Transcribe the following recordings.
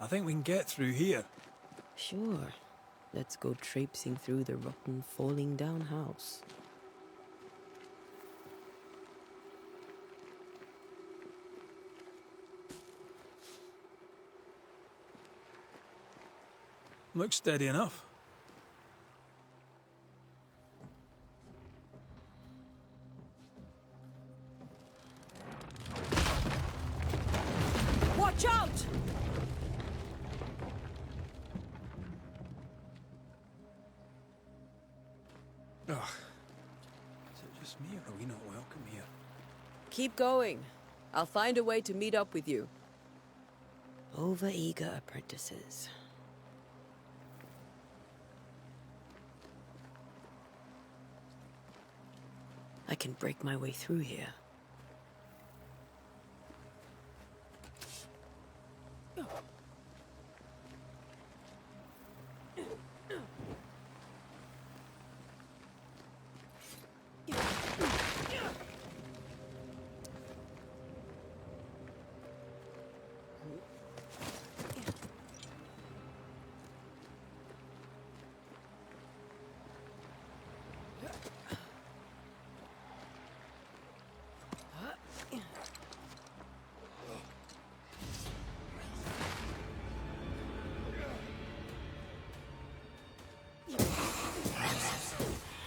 I think we can get through here. Sure. Let's go traipsing through the rotten, falling down house. Looks steady enough. Watch out! Ugh. Is it just me, or are we not welcome here? Keep going. I'll find a way to meet up with you. Over-eager apprentices. I can break my way through here.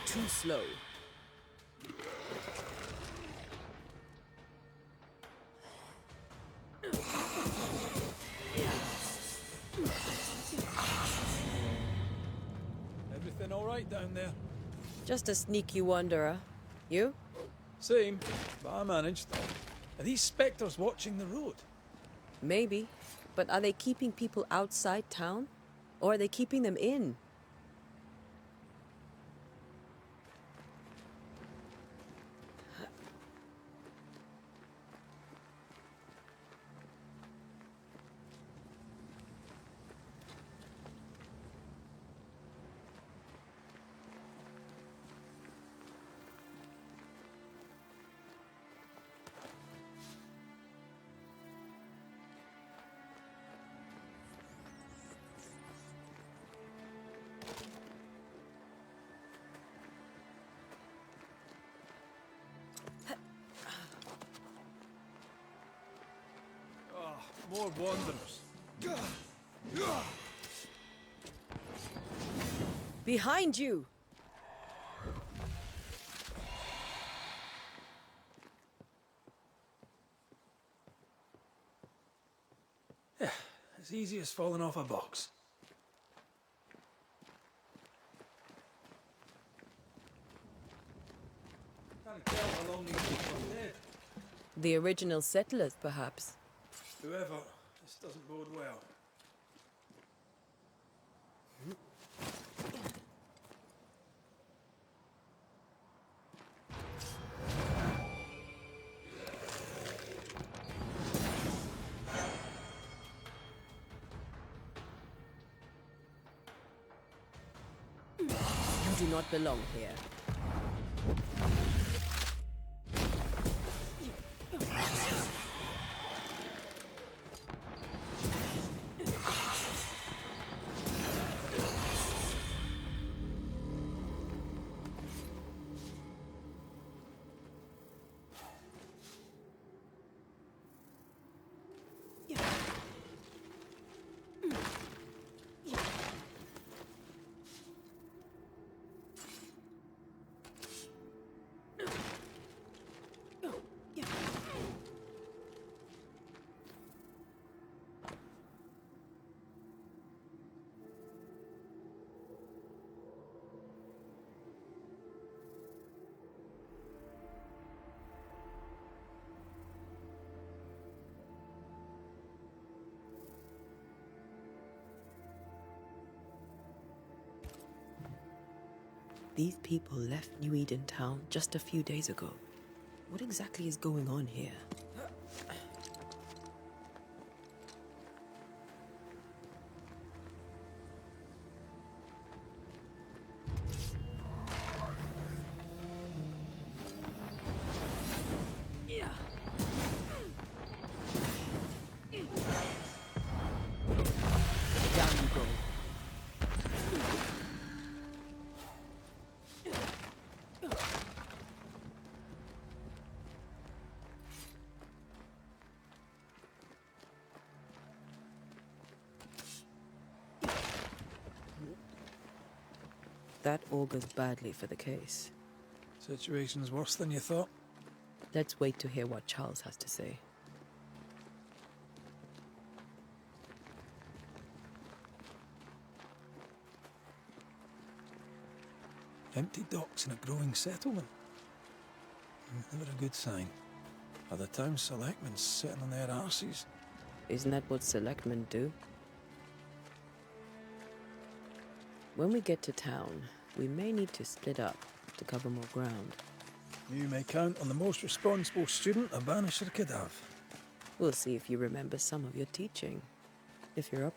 Too slow. Everything all right down there? Just a sneaky wanderer. You? Same, but I managed. Are these spectres watching the road? Maybe. But are they keeping people outside town? Or are they keeping them in? More wanderers. Behind you! Yeah, as easy as falling off a box. Can't tell how long these people are dead. The original settlers, perhaps. Whoever, this doesn't bode well. You do not belong here. These people left New Eden Town just a few days ago. What exactly is going on here? That augurs badly for the case. Situation's worse than you thought. Let's wait to hear what Charles has to say. Empty docks in a growing settlement. Never a good sign. Are the town selectmen sitting on their arses? Isn't that what selectmen do? When we get to town, we may need to split up to cover more ground. You may count on the most responsible student a Banisher could have. We'll see if you remember some of your teaching, if you're up.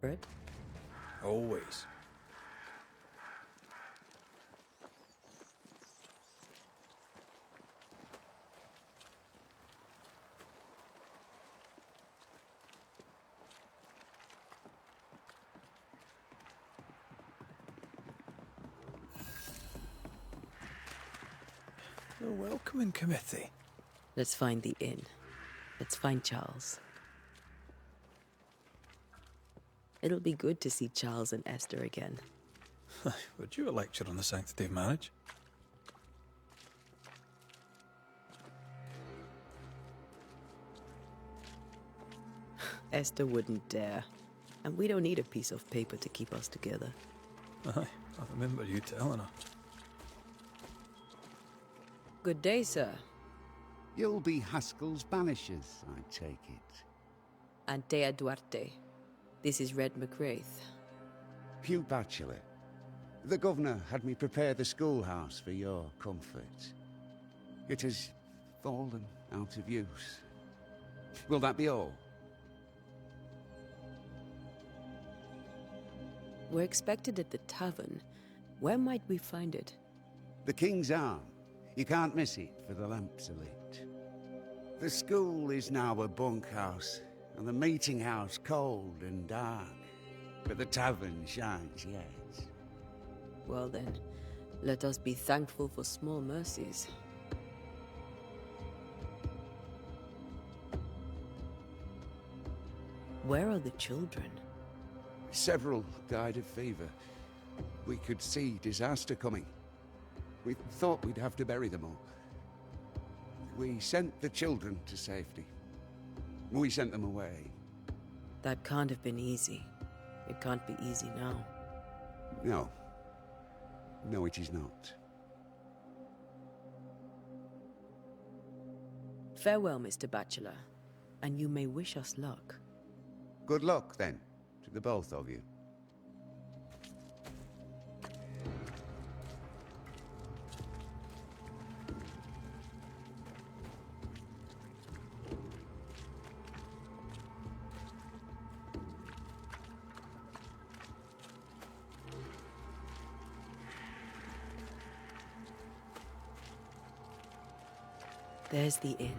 Bread? Always. The welcoming committee. Let's find the inn. Let's find Charles. It'll be good to see Charles and Esther again. Would you a lecture on the sanctity of marriage? Esther wouldn't dare. And we don't need a piece of paper to keep us together. Aye, I remember you telling her. Good day, sir. You'll be Haskell's Banishers, I take it. Antea Duarte. This is Red McWraith. Hugh Bachelor. The governor had me prepare the schoolhouse for your comfort. It has fallen out of use. Will that be all? We're expected at the tavern. Where might we find it? The King's Arm. You can't miss it, for the lamps are lit. The school is now a bunkhouse, and the meeting house cold and dark. But the tavern shines yet. Well then, let us be thankful for small mercies. Where are the children? Several died of fever. We could see disaster coming. We thought we'd have to bury them all. We sent the children to safety. We sent them away. That can't have been easy. It can't be easy now. No. No, it is not. Farewell, Mr. Bachelor, and you may wish us luck. Good luck, then, to the both of you. There's the inn.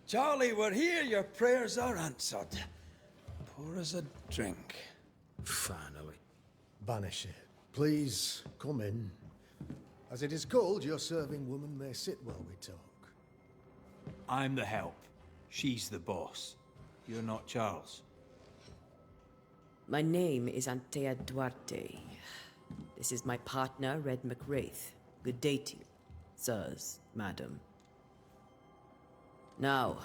Charlie, we're here. Your prayers are answered. Pour us a drink. Finally. Banisher, please come in. As it is called, your serving woman may sit while we talk. I'm the help. She's the boss. You're not Charles. My name is Antea Duarte. This is my partner, Red McWraith. Good day to you, sirs, madam. Now,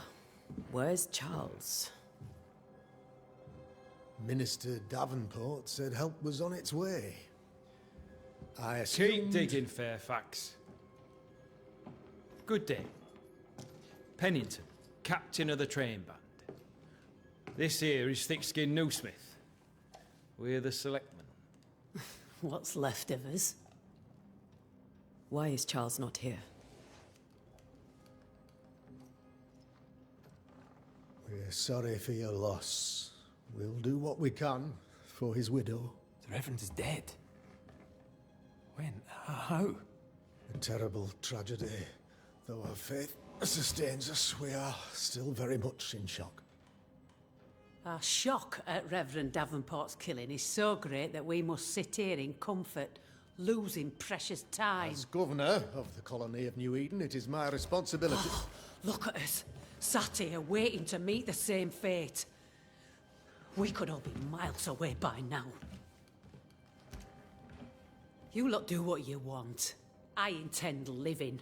where's Charles? Minister Davenport said help was on its way. I Keep assumed... digging, Fairfax. Good day. Pennington, captain of the train band. This here is Thick-Skinned Newsmith. We're the selectmen. What's left of us? Why is Charles not here? We're sorry for your loss. We'll do what we can for his widow. The Reverend is dead. When? How? A terrible tragedy, though our faith sustains us, we are still very much in shock. Our shock at Reverend Davenport's killing is so great that we must sit here in comfort, losing precious time. As governor of the colony of New Eden, it is my responsibility... Look at us, sat here waiting to meet the same fate. We could all be miles away by now. You lot do what you want. I intend living.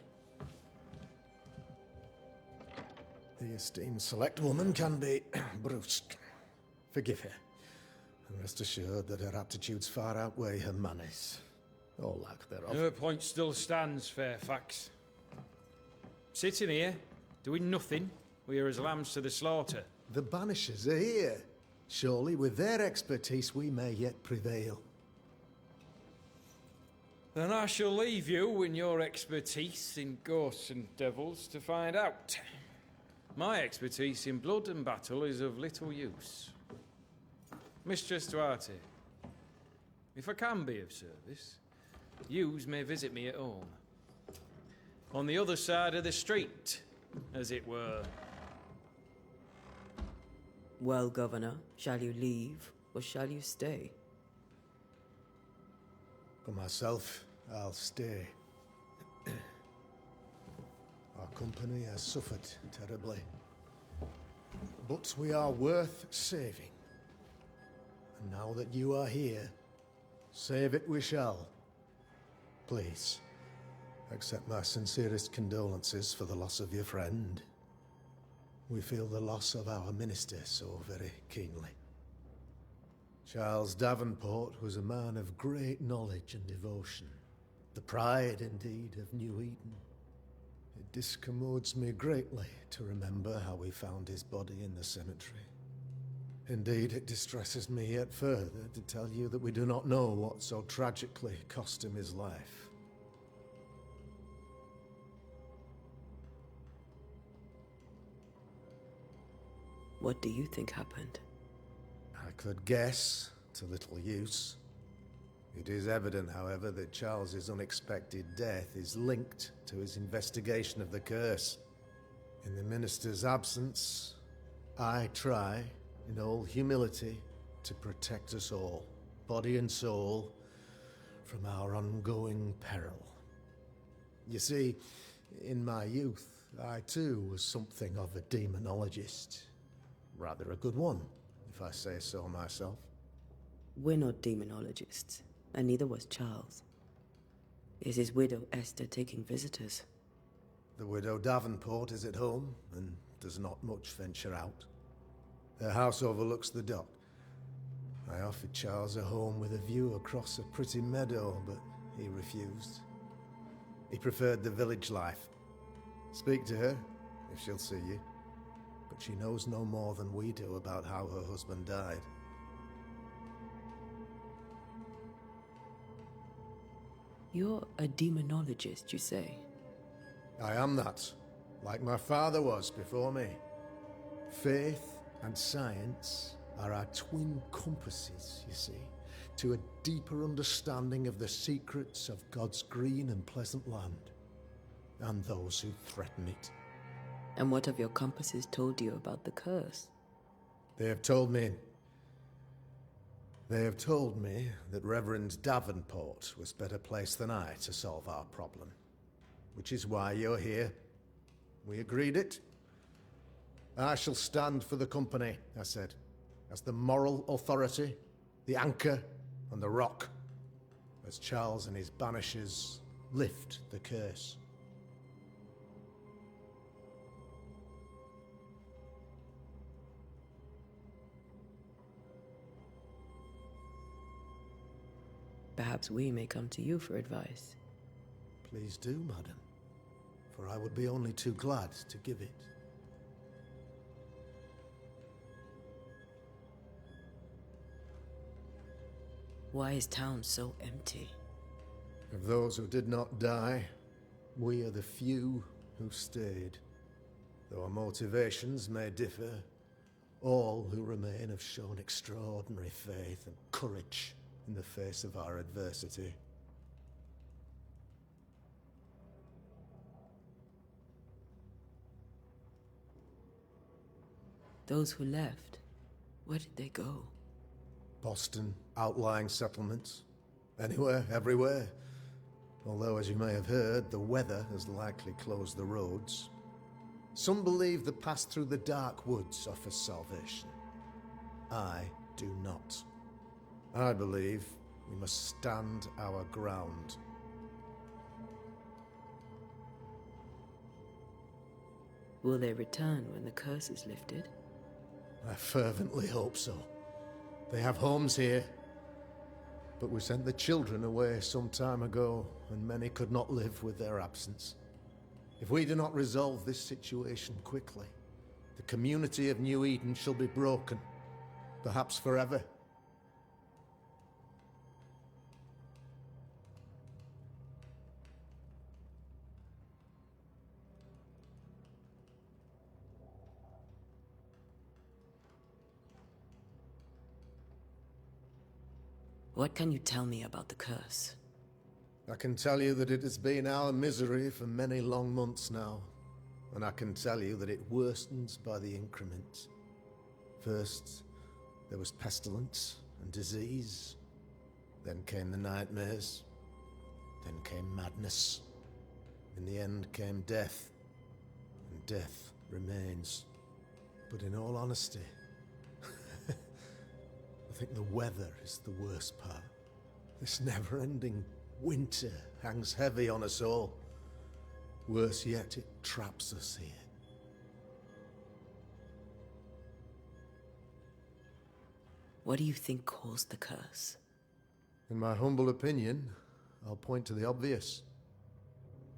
The esteemed select woman can be brusque. Forgive her, and rest assured that her aptitudes far outweigh her manners, or lack thereof. Her point still stands, Fairfax. Sitting here, doing nothing, we are as lambs to the slaughter. The Banishers are here. Surely, with their expertise, we may yet prevail. Then I shall leave you and your expertise in ghosts and devils to find out. My expertise in blood and battle is of little use. Mistress Duarte, if I can be of service, yous may visit me at home. On the other side of the street, as it were. Well, Governor, shall you leave or shall you stay? For myself, I'll stay. Our company has suffered terribly. But we are worth saving. And now that you are here, save it we shall. Please, accept my sincerest condolences for the loss of your friend. We feel the loss of our minister so very keenly. Charles Davenport was a man of great knowledge and devotion. The pride, indeed, of New Eden. It discommodes me greatly to remember how we found his body in the cemetery. Indeed, it distresses me yet further to tell you that we do not know what so tragically cost him his life. What do you think happened? I could guess, to little use. It is evident, however, that Charles's unexpected death is linked to his investigation of the curse. In the minister's absence, I try, in all humility, to protect us all, body and soul, from our ongoing peril. You see, in my youth, I too was something of a demonologist. Rather a good one, if I say so myself. We're not demonologists, and neither was Charles. Is his widow Esther taking visitors? The widow Davenport is at home, and does not much venture out. Their house overlooks the dock. I offered Charles a home with a view across a pretty meadow, but he refused. He preferred the village life. Speak to her, if she'll see you. But she knows no more than we do about how her husband died. You're a demonologist, you say? I am that, like my father was before me. Faith and science are our twin compasses, you see, to a deeper understanding of the secrets of God's green and pleasant land, and those who threaten it. And what have your compasses told you about the curse? They have told me that Reverend Davenport was better placed than I to solve our problem. Which is why you're here. We agreed it. I shall stand for the company, I said, as the moral authority, the anchor, and the rock, as Charles and his Banishers lift the curse. Perhaps we may come to you for advice. Please do, madam, for I would be only too glad to give it. Why is town so empty? Of those who did not die, we are the few who stayed. Though our motivations may differ, all who remain have shown extraordinary faith and courage in the face of our adversity. Those who left, where did they go? Boston, outlying settlements. Anywhere, everywhere. Although, as you may have heard, the weather has likely closed the roads. Some believe the path through the dark woods offers salvation. I do not. I believe we must stand our ground. Will they return when the curse is lifted? I fervently hope so. They have homes here. But we sent the children away some time ago, and many could not live with their absence. If we do not resolve this situation quickly, the community of New Eden shall be broken, perhaps forever. What can you tell me about the curse? I can tell you that it has been our misery for many long months now, and I can tell you that it worsens by the increment. First, there was pestilence and disease. Then came the nightmares. Then came madness. In the end came death, and death remains. But in all honesty, I think the weather is the worst part. This never-ending winter hangs heavy on us all. Worse yet, it traps us here. What do you think caused the curse? In my humble opinion, I'll point to the obvious.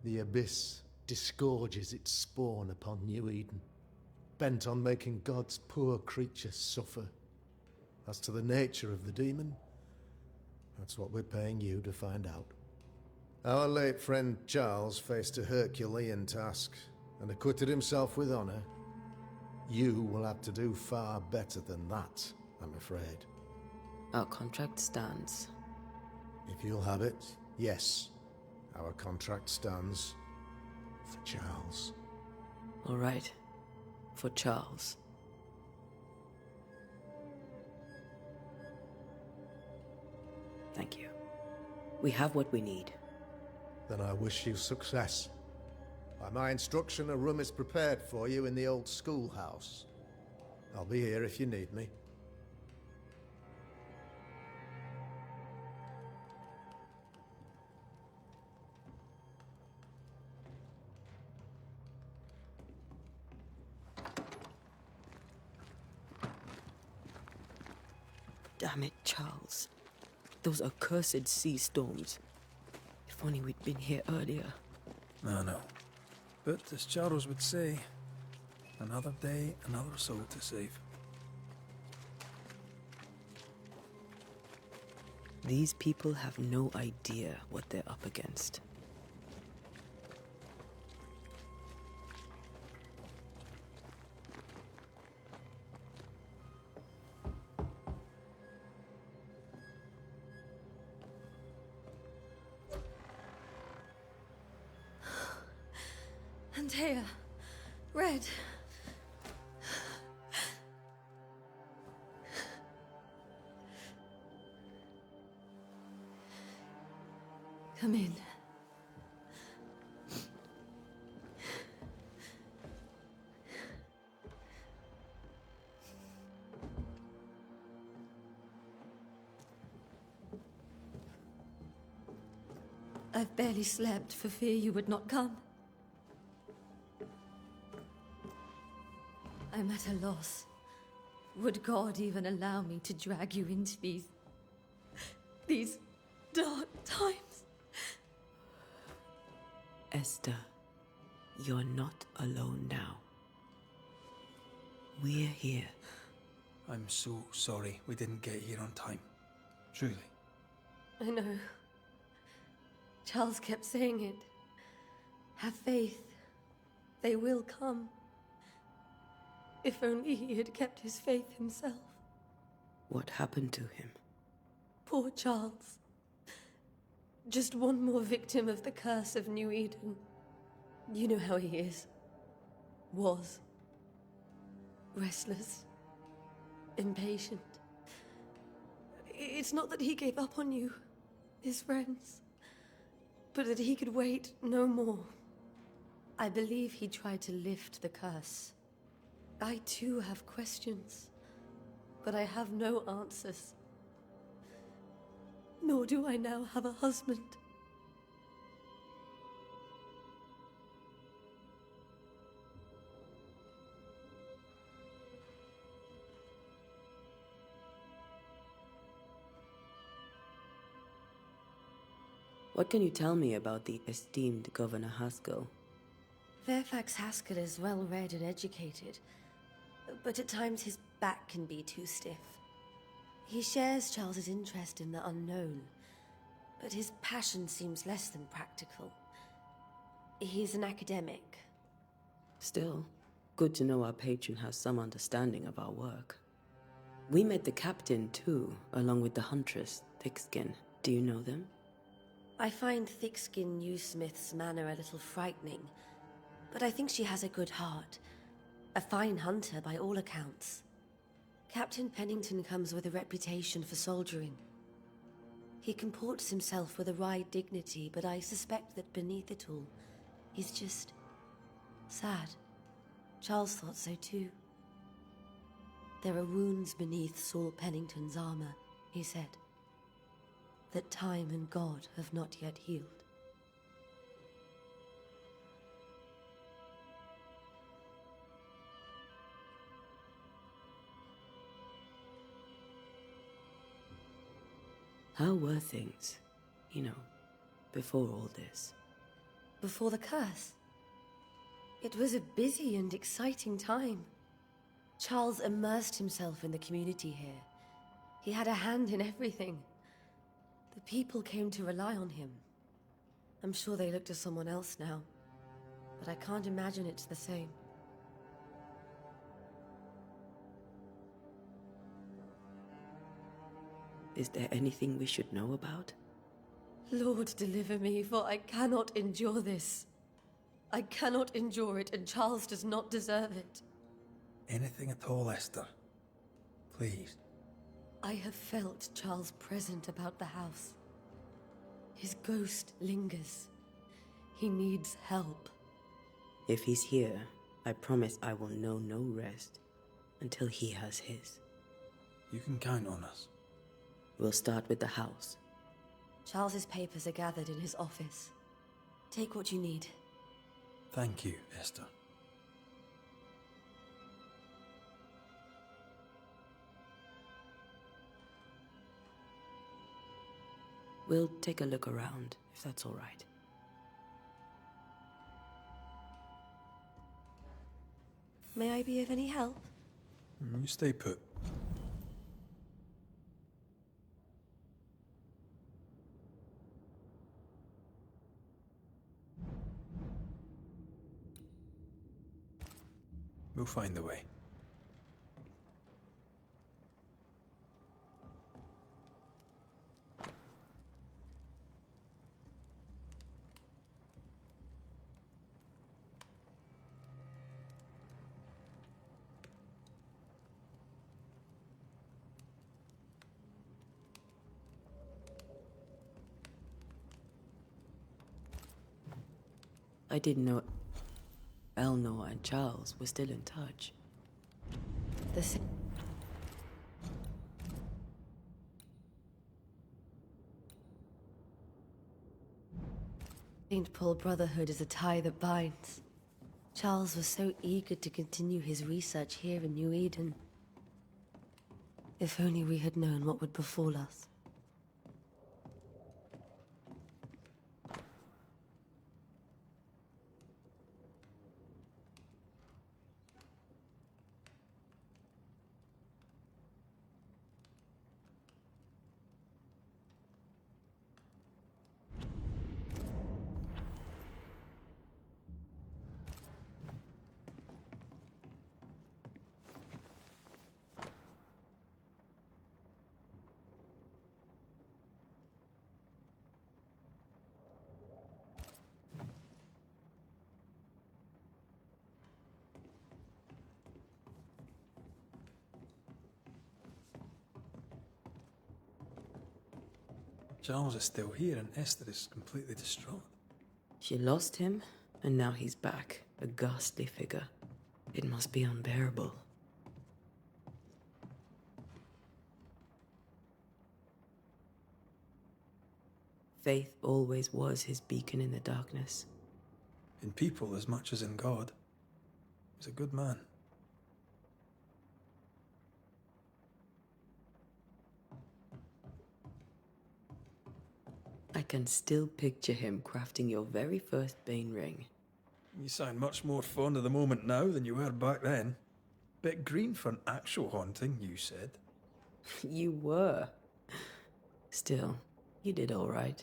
The Abyss disgorges its spawn upon New Eden, bent on making God's poor creatures suffer. As to the nature of the demon, that's what we're paying you to find out. Our late friend Charles faced a Herculean task and acquitted himself with honor. You will have to do far better than that, I'm afraid. Our contract stands. If you'll have it, yes, our contract stands for Charles. All right. For Charles. Thank you. We have what we need. Then I wish you success. By my instruction, a room is prepared for you in the old schoolhouse. I'll be here if you need me. Damn it, Charles. Those accursed sea storms. If only we'd been here earlier. I know. But as Charles would say, another day, another soul to save. These people have no idea what they're up against. Antea, Red. Come in. I've barely slept for fear you would not come. I'm at a loss. Would God even allow me to drag you into these dark times? Esther, you're not alone now. We're here. I'm so sorry we didn't get here on time. Truly. I know. Charles kept saying it. Have faith. They will come. If only he had kept his faith himself. What happened to him? Poor Charles. Just one more victim of the curse of New Eden. You know how he is. Was. Restless. impatient. It's not that he gave up on you, his friends, but that he could wait no more. I believe he tried to lift the curse. I too have questions, but I have no answers. Nor do I now have a husband. What can you tell me about the esteemed Governor Haskell? Fairfax Haskell is well read and educated, but at times his back can be too stiff. He shares Charles's interest in the unknown, but his passion seems less than practical. He's an academic. Still, good to know our patron has some understanding of our work. We met the captain too, along with the huntress, Thickskin. Do you know them? I find Thickskin Newsmith's manner a little frightening, but I think she has a good heart. A fine hunter by all accounts. Captain Pennington comes with a reputation for soldiering. He comports himself with a wry dignity, but I suspect that beneath it all, he's just sad. Charles thought so too. There are wounds beneath Saul Pennington's armor, he said, that time and God have not yet healed. How were things, before all this? Before the curse? It was a busy and exciting time. Charles immersed himself in the community here. He had a hand in everything. The people came to rely on him. I'm sure they look to someone else now, but I can't imagine it's the same. Is there anything we should know about? Lord, deliver me, for I cannot endure this. I cannot endure it, and Charles does not deserve it. Anything at all, Esther. Please. I have felt Charles present about the house. His ghost lingers. He needs help. If he's here, I promise I will know no rest until he has his. You can count on us. We'll start with the house. Charles's papers are gathered in his office. Take what you need. Thank you, Esther. We'll take a look around, if that's all right. May I be of any help? You stay put. We'll find a way. I didn't know Eleanor and Charles were still in touch. The St. Paul Brotherhood is a tie that binds. Charles was so eager to continue his research here in New Eden. If only we had known what would befall us. Charles is still here and Esther is completely distraught. She lost him, and now he's back, a ghastly figure. It must be unbearable. Faith always was his beacon in the darkness. In people as much as in God. He's a good man. I can still picture him crafting your very first Bane ring. You sound much more fond of the moment now than you were back then. Bit green for an actual haunting, you said. You were. Still, you did all right.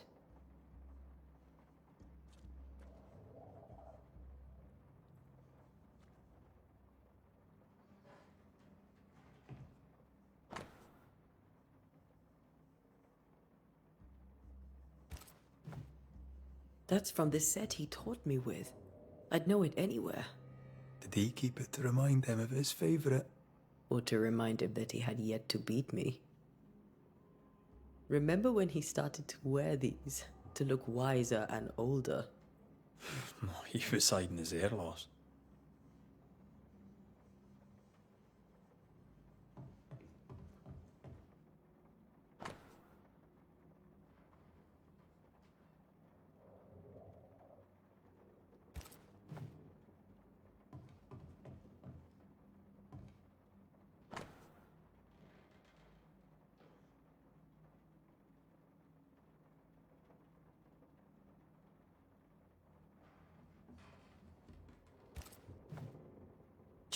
That's from the set he taught me with. I'd know it anywhere. Did he keep it to remind him of his favourite? Or to remind him that he had yet to beat me. Remember when he started to wear these, to look wiser and older? He was hiding his hair loss.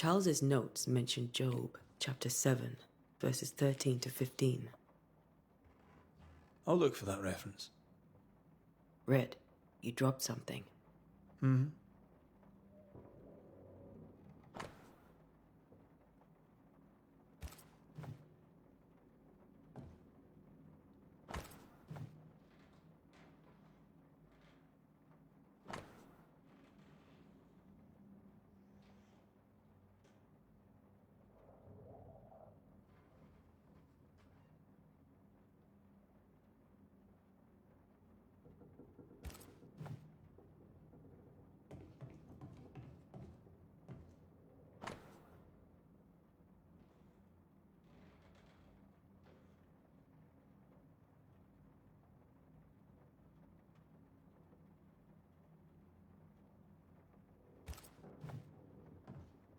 Charles's notes mention Job, chapter 7, verses 13 to 15. I'll look for that reference. Red, you dropped something. Hmm.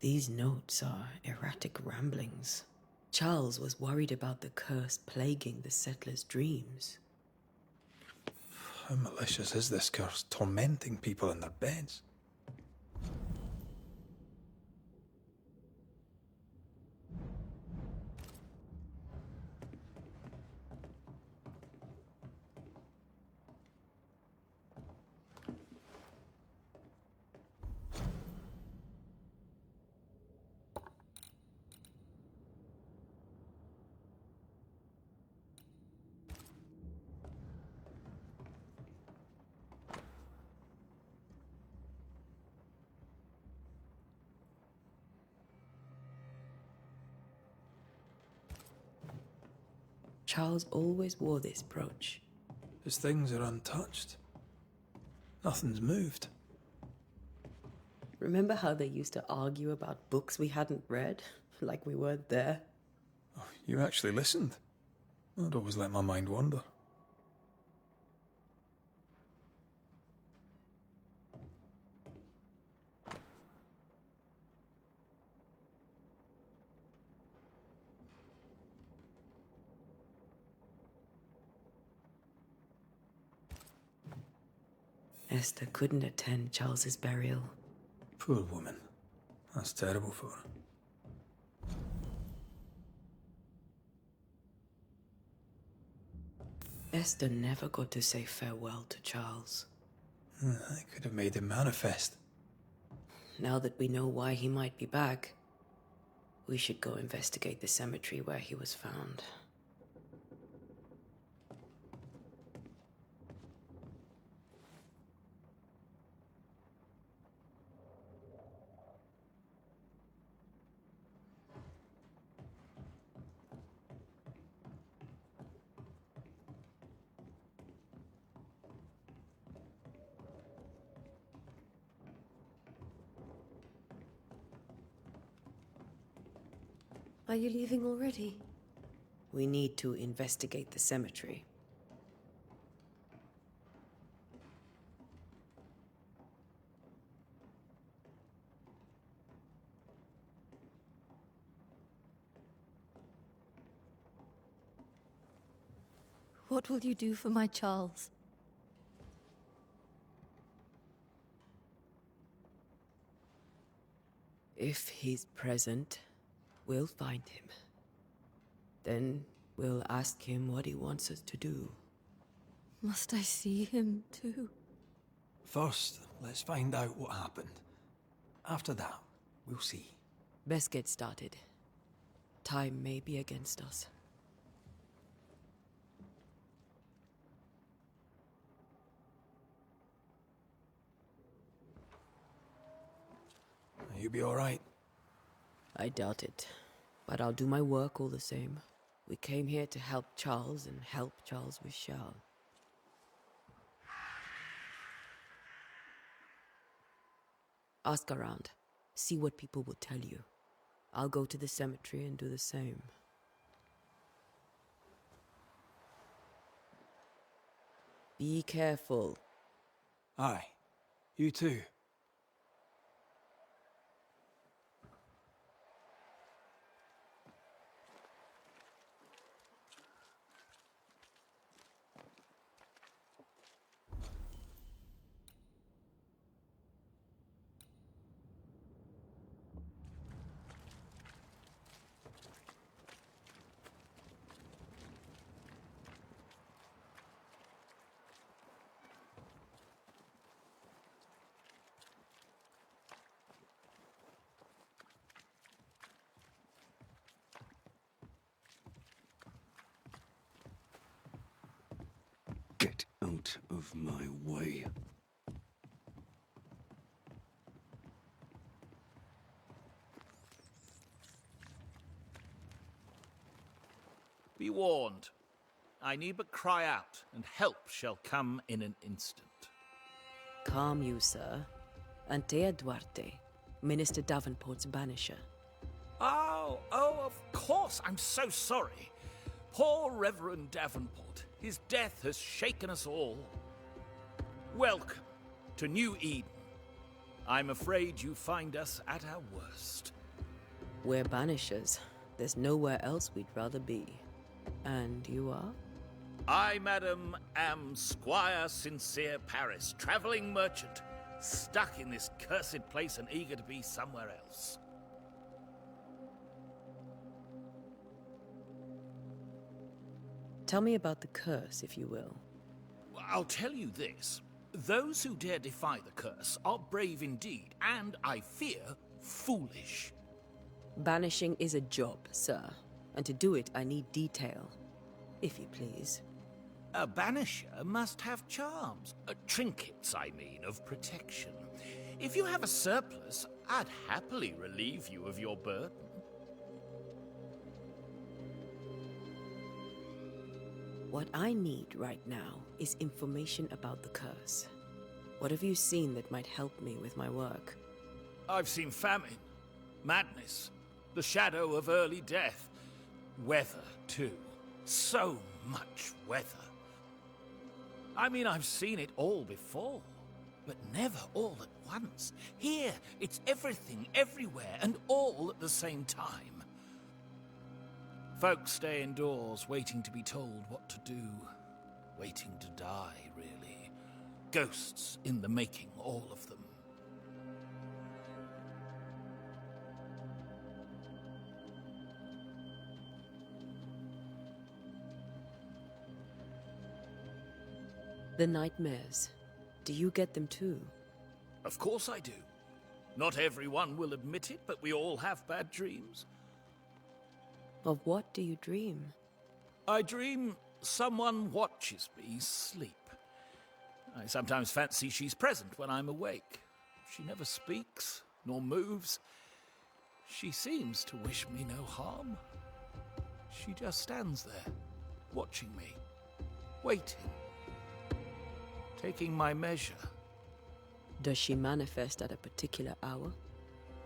These notes are erratic ramblings. Charles was worried about the curse plaguing the settlers' dreams. How malicious is this curse, tormenting people in their beds? Charles always wore this brooch. His things are untouched. Nothing's moved. Remember how they used to argue about books we hadn't read? Like we weren't there? Oh, you actually listened. I'd always let my mind wander. Esther couldn't attend Charles's burial. Poor woman. That's terrible for her. Esther never got to say farewell to Charles. I could have made him manifest. Now that we know why he might be back, we should go investigate the cemetery where he was found. Are you leaving already? We need to investigate the cemetery. What will you do for my Charles? If he's present, we'll find him. Then we'll ask him what he wants us to do. Must I see him too? First, let's find out what happened. After that, we'll see. Best get started. Time may be against us. You be all right? I doubt it, but I'll do my work all the same. We came here to help Charles and help Charles with Charles. Ask around. See what people will tell you. I'll go to the cemetery and do the same. Be careful. Aye. You too. Get out of my way. Be warned. I need but cry out, and help shall come in an instant. Calm you, sir. Antea Duarte, Minister Davenport's banisher. Oh, of course. I'm so sorry. Poor Reverend Davenport. His death has shaken us all. Welcome to New Eden. I'm afraid you find us at our worst. We're banishers. There's nowhere else we'd rather be. And you are? I, madam, am Squire Sincere Paris, travelling merchant, stuck in this cursed place and eager to be somewhere else. Tell me about the curse, if you will. I'll tell you this. Those who dare defy the curse are brave indeed, and, I fear, foolish. Banishing is a job, sir. And to do it, I need detail. If you please. A banisher must have charms. Trinkets, I mean, of protection. If you have a surplus, I'd happily relieve you of your burden. What I need right now is information about the curse. What have you seen that might help me with my work? I've seen famine, madness, the shadow of early death. Weather, too. So much weather. I mean, I've seen it all before, but never all at once. Here, it's everything, everywhere, and all at the same time. Folks stay indoors, waiting to be told what to do. Waiting to die, really. Ghosts in the making, all of them. The nightmares. Do you get them too? Of course I do. Not everyone will admit it, but we all have bad dreams. Of what do you dream? I dream someone watches me sleep. I sometimes fancy she's present when I'm awake. She never speaks, nor moves. She seems to wish me no harm. She just stands there, watching me, waiting, taking my measure. Does she manifest at a particular hour?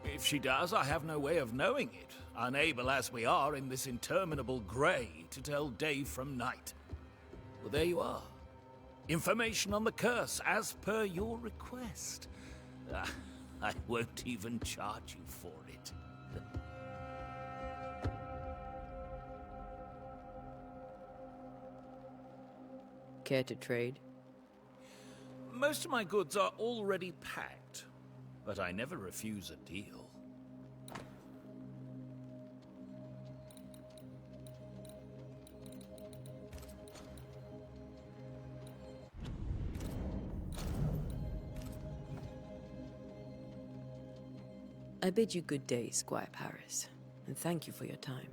If she does, I have no way of knowing it, unable as we are in this interminable grey to tell day from night. Well, there you are. Information on the curse, as per your request. I won't even charge you for it. Care to trade? Most of my goods are already packed, but I never refuse a deal. I bid you good day, Squire Paris, and thank you for your time.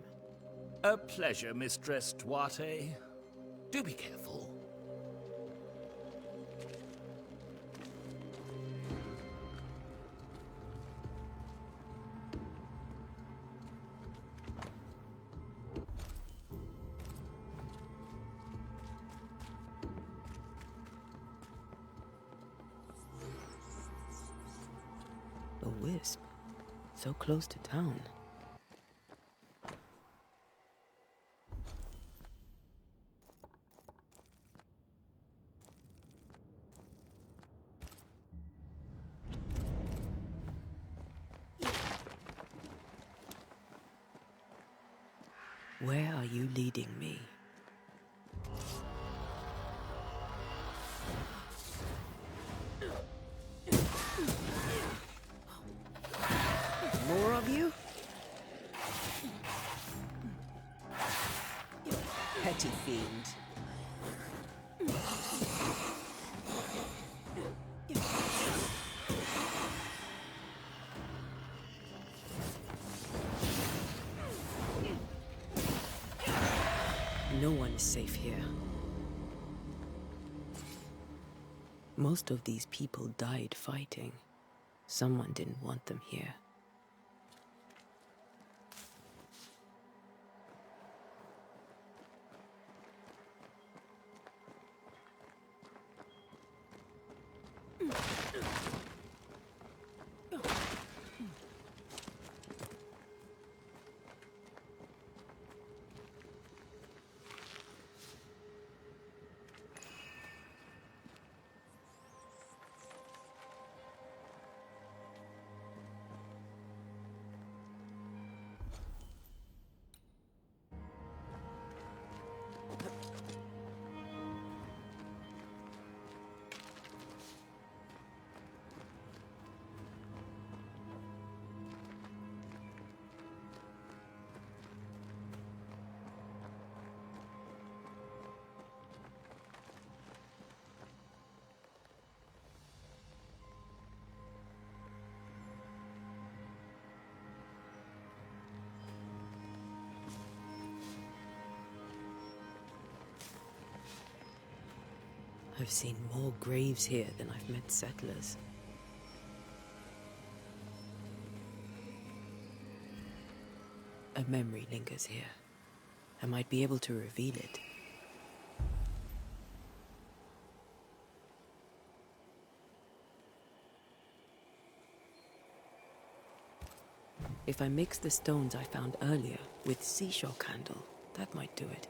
A pleasure, Mistress Duarte. Do be careful. A wisp, so close to town. Where are you leading me? More of you? Petty fiend. No one is safe here. Most of these people died fighting. Someone didn't want them here. I've seen more graves here than I've met settlers. A memory lingers here. I might be able to reveal it. If I mix the stones I found earlier with seashore candle, that might do it.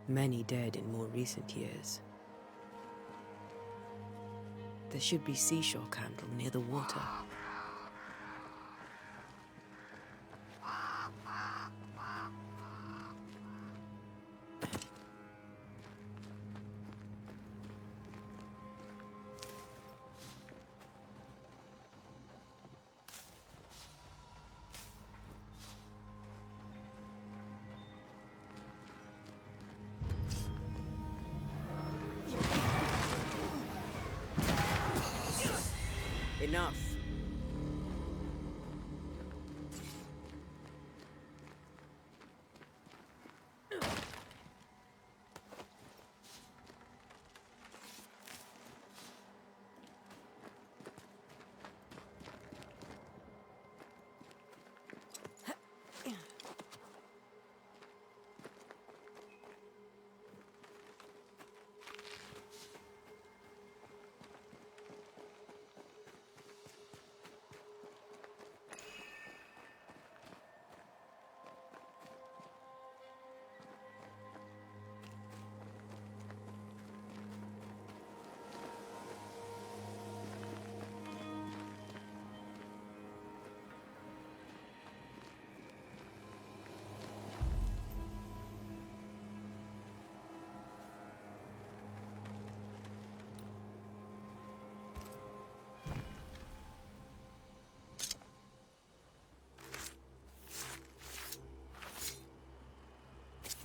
Many dead in more recent years. There should be seashore candle near the water. Enough.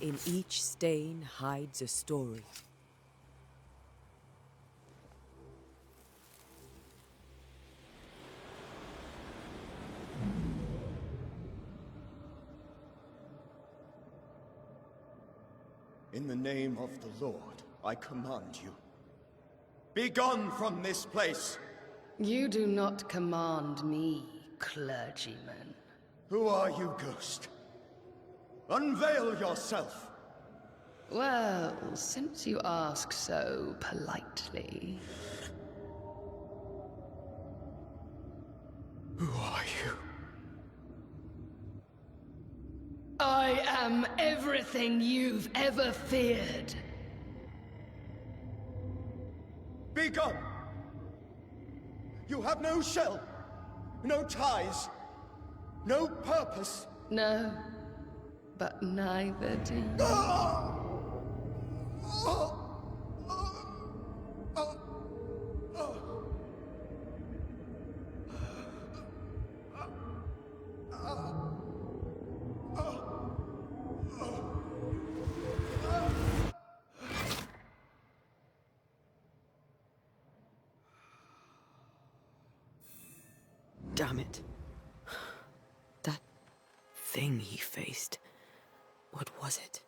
In each stain hides a story. In the name of the Lord, I command you. Be gone from this place! You do not command me, clergyman. Who are you, ghost? Unveil yourself! Well, since you ask so politely... Who are you? I am everything you've ever feared. Be gone! You have no shell, no ties, no purpose. No, but neither do you. Damn it. That thing he faced. What was it?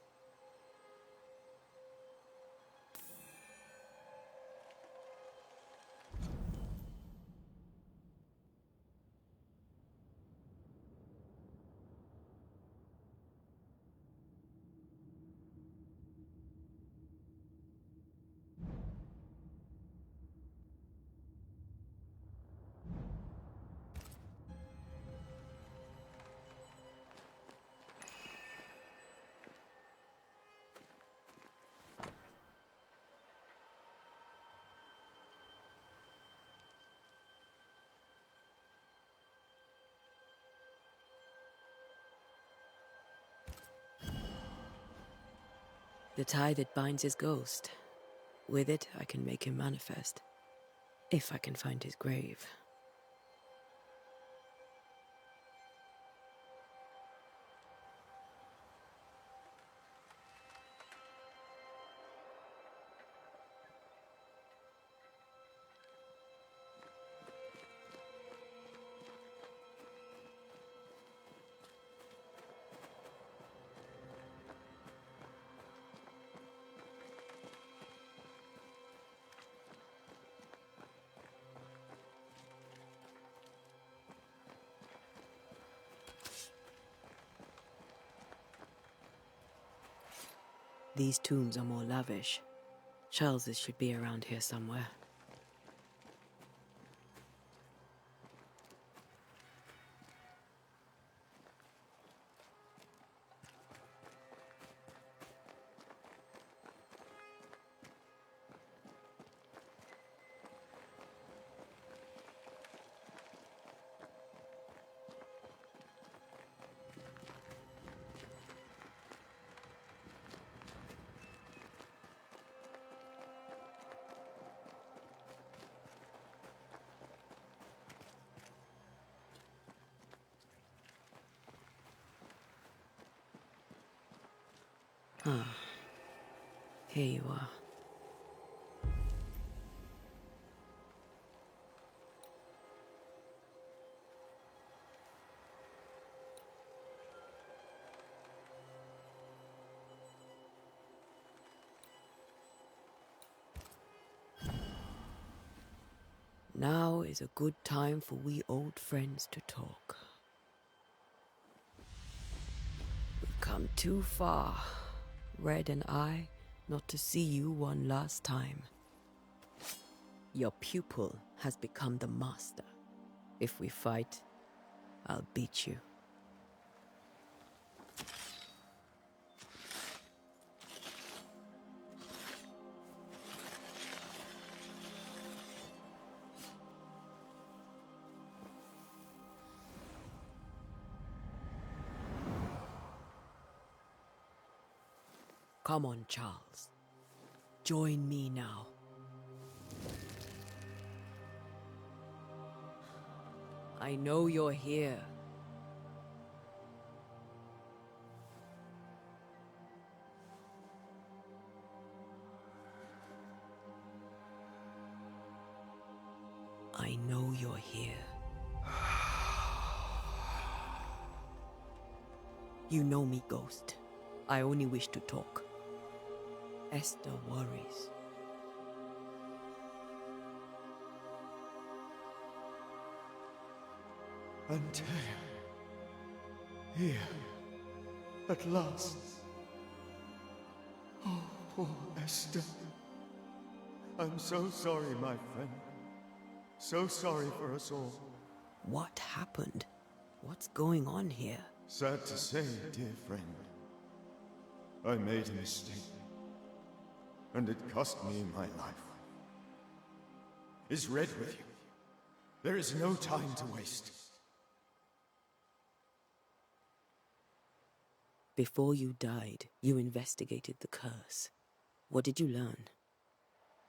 The tie that binds his ghost. With it, I can make him manifest. If I can find his grave. These tombs are more lavish. Charles's should be around here somewhere. Ah, here you are. Now is a good time for we old friends to talk. We've come too far, Red and I, not to see you one last time. Your pupil has become the master. If we fight, I'll beat you. Come on, Charles. Join me now. I know you're here. I know you're here. You know me, Ghost. I only wish to talk. Esther worries. Antea. Here. At last. Oh, poor Esther. I'm so sorry, my friend. So sorry for us all. What happened? What's going on here? Sad to say, dear friend. I made a mistake. And it cost me my life. Is Red with you? There is no time to waste. Before you died, you investigated the curse. What did you learn?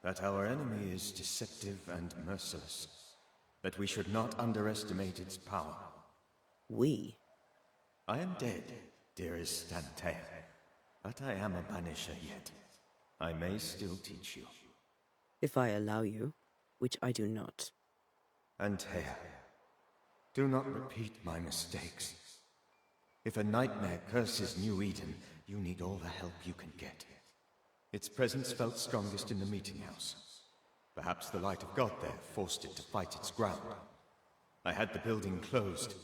That our enemy is deceptive and merciless. That we should not underestimate its power. We? I am dead, dearest Antea. But I am a Banisher yet. I may still teach you. If I allow you, which I do not. Antea, do not repeat my mistakes. If a nightmare curses New Eden, you need all the help you can get. Its presence felt strongest in the meeting house. Perhaps the light of God there forced it to fight its ground. I had the building closed.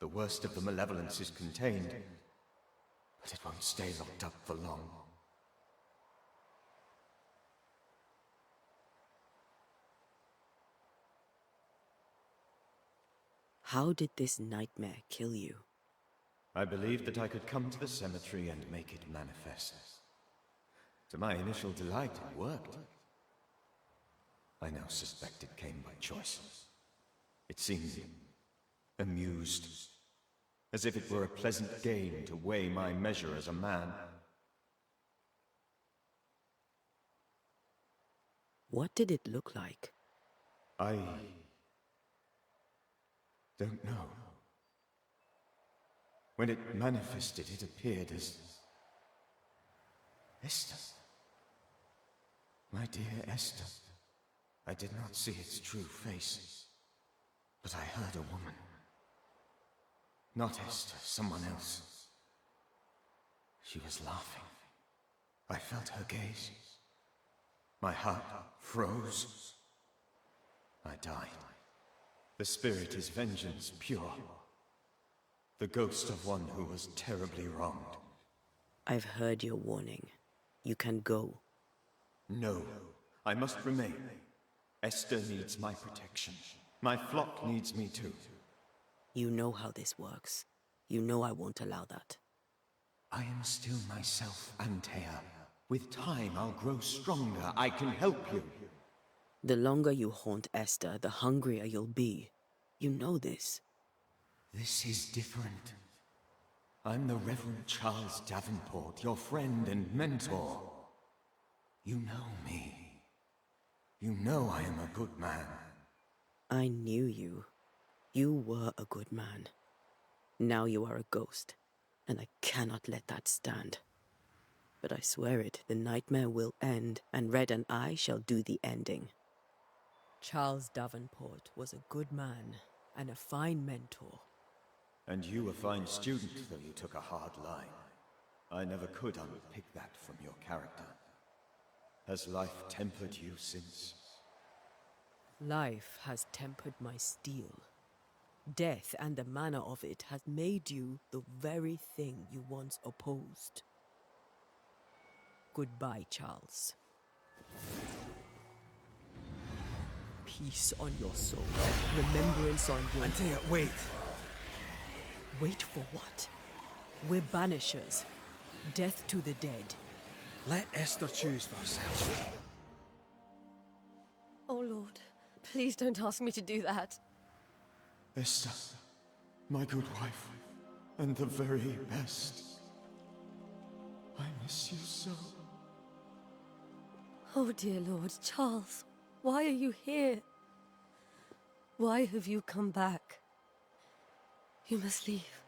The worst of the malevolence is contained, but it won't stay locked up for long. How did this nightmare kill you? I believed that I could come to the cemetery and make it manifest. To my initial delight, it worked. I now suspect it came by choice. It seemed amused, as if it were a pleasant game to weigh my measure as a man. What did it look like? I don't know. When it manifested, it appeared as Esther. My dear Esther. I did not see its true face, but I heard a woman. Not Esther, someone else. She was laughing. I felt her gaze. My heart froze. I died. The spirit is vengeance pure. The ghost of one who was terribly wronged. I've heard your warning. You can go. No, I must remain. Esther needs my protection. My flock needs me too. You know how this works. You know I won't allow that. I am still myself, Antea. With time, I'll grow stronger. I can help you. The longer you haunt Esther, the hungrier you'll be. You know this. This is different. I'm the Reverend Charles Davenport, your friend and mentor. You know me. You know I am a good man. I knew you. You were a good man. Now you are a ghost, and I cannot let that stand. but I swear it, the nightmare will end, and Red and I shall do the ending. Charles Davenport was a good man and a fine mentor. And you a fine student, though you took a hard line. I never could unpick that from your character. Has life tempered you since? Life has tempered my steel. Death and the manner of it has made you the very thing you once opposed. Goodbye, Charles. Peace on your soul. Remembrance on your... Antea, wait. Wait for what? We're banishers. Death to the dead. Let Esther choose for herself. Oh, Lord, please don't ask me to do that. Esther, my good wife, and the very best. I miss you so. Oh, dear Lord, Charles, why are you here? Why have you come back? You must leave,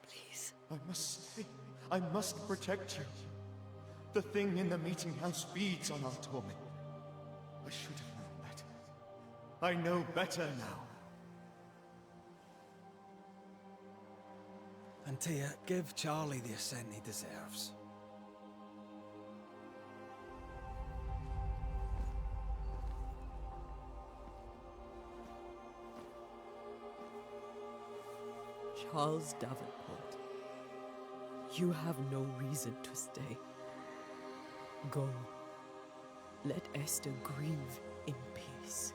please. I must stay. I must protect you. The thing in the meeting house feeds on our torment. I should have known better. I know better now. Antea, give Charlie the ascent he deserves. Charles Davenport, you have no reason to stay. Go. Let Esther grieve in peace.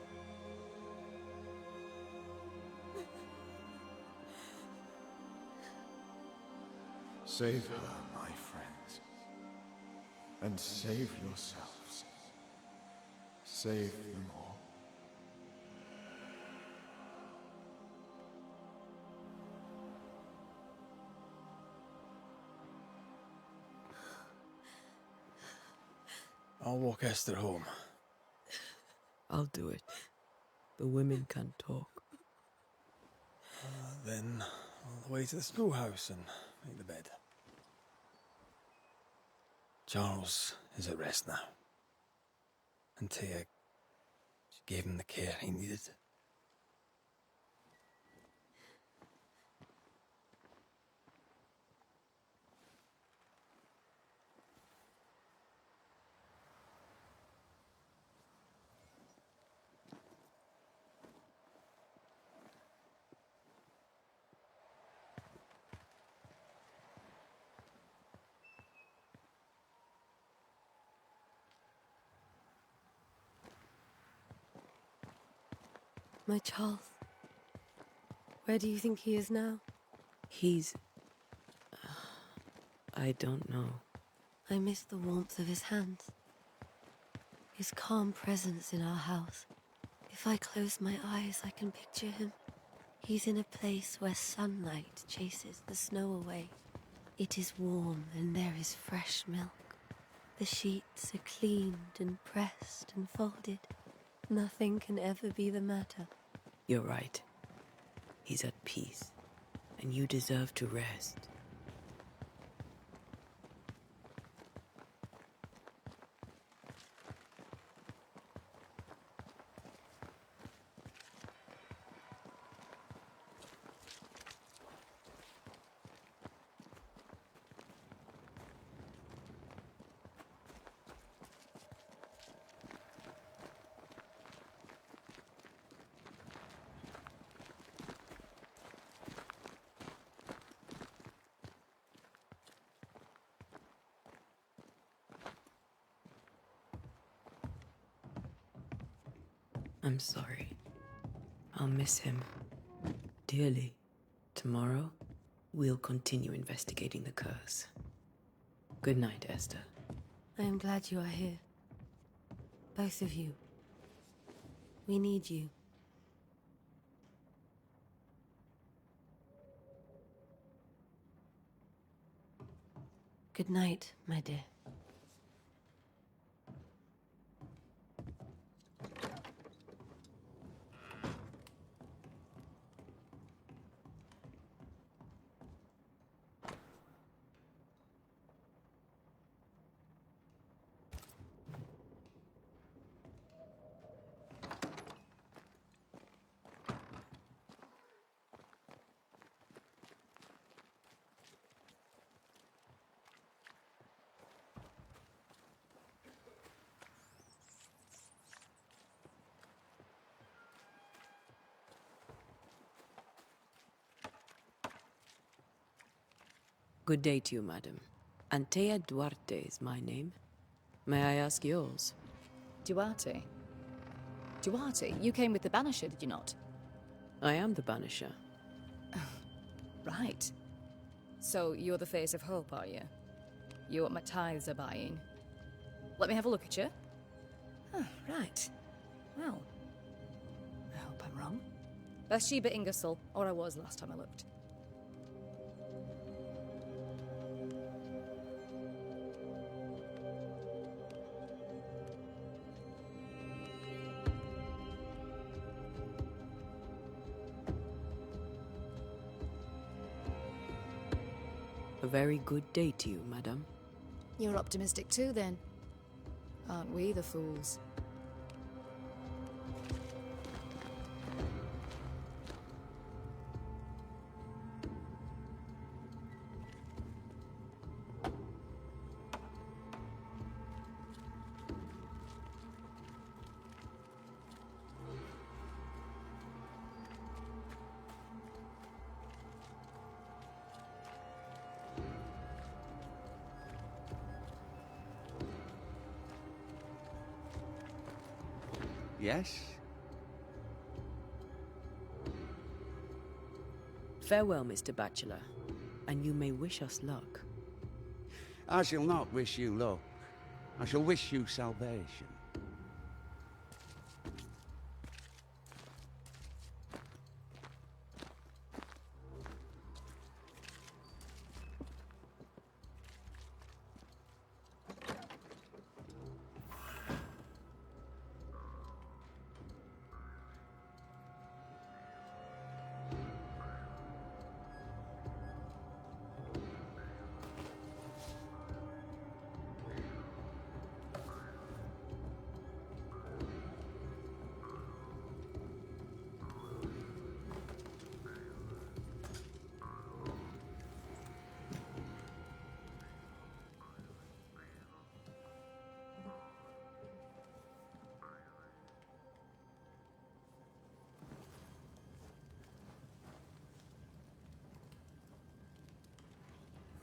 Save her, my friends. And save yourselves. Save them all. I'll walk Esther home. I'll do it. The women can talk. Then all the way to the schoolhouse and make the bed. Charles is at rest now. Antea, she gave him the care he needed. My Charles. Where do you think he is now? He's... I don't know. I miss the warmth of his hands. His calm presence in our house. If I close my eyes, I can picture him. He's in a place where sunlight chases the snow away. It is warm and there is fresh milk. The sheets are cleaned and pressed and folded. Nothing can ever be the matter. You're right. He's at peace, and you deserve to rest. I'm sorry. I'll miss him dearly. Tomorrow, we'll continue investigating the curse. Good night, Esther. I am glad you are here. Both of you. We need you. Good night, my dear. Good day to you, madam. Antea Duarte is my name. May I ask yours? Duarte? Duarte, you came with the Banisher, did you not? I am the Banisher. Right. So you're the face of hope, are you? You're what my tithes are buying. Let me have a look at you. Oh, right. Well, I hope I'm wrong. Bathsheba Ingersoll, or I was last time I looked. A very good day to you, madam. You're optimistic too, then. Aren't we the fools? Yes? Farewell, Mr. Bachelor, and you may wish us luck. I shall not wish you luck. I shall wish you salvation.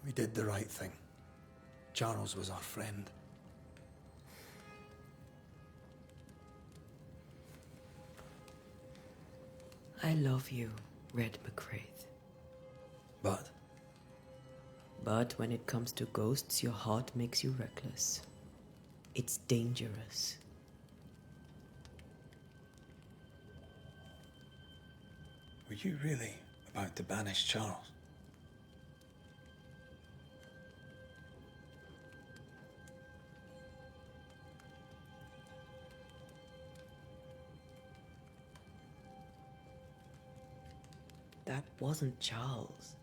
We did the right thing. Charles was our friend. I love you, Red McCraith. But But when it comes to ghosts, your heart makes you reckless. It's dangerous. were you really about to banish Charles? That wasn't Charles.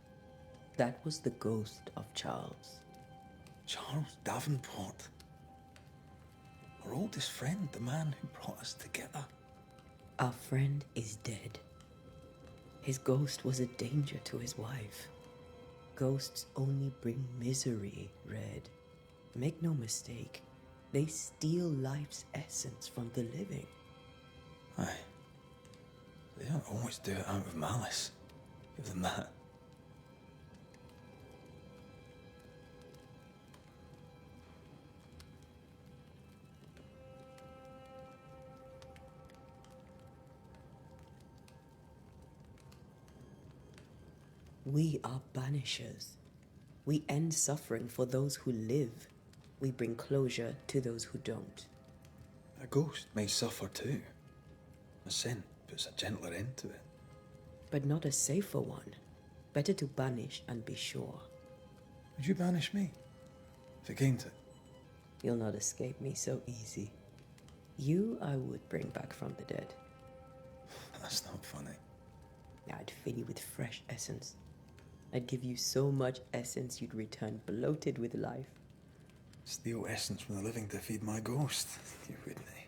That was the ghost of Charles. Charles Davenport. Our oldest friend, the man who brought us together. Our friend is dead. His ghost was a danger to his wife. Ghosts only bring misery, Red. Make no mistake, they steal life's essence from the living. Aye. They don't always do it out of malice. Give them that. We are banishers. We end suffering for those who live. We bring closure to those who don't. A ghost may suffer too. A sin puts a gentler end to it. But not a safer one. Better to banish and be sure. Would you banish me? If it came to it? You'll not escape me so easy. You I would bring back from the dead. That's not funny. I'd fill you with fresh essence. I'd give you so much essence you'd return bloated with life. Steal essence from the living to feed my ghost. You wouldn't, eh?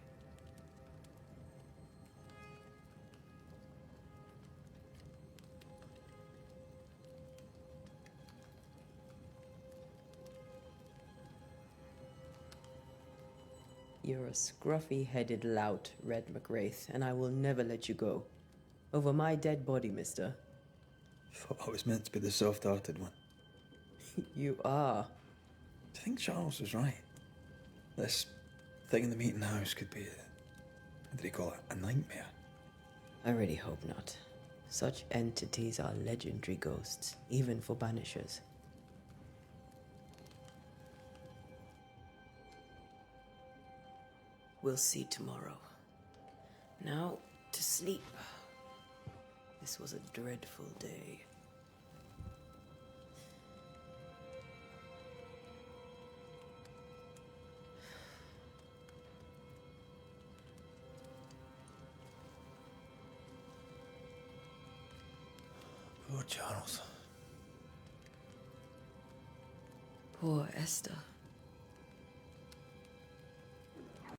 You're a scruffy-headed lout, Red McWraith, and I will never let you go. Over my dead body, mister. Thought I was meant to be the soft-hearted one. You are. Do you think Charles was right? This thing in the meeting house could be what do you call it? A nightmare? I really hope not. Such entities are legendary ghosts, even for Banishers. We'll see tomorrow. Now, to sleep. This was a dreadful day. Poor Charles. Poor Esther.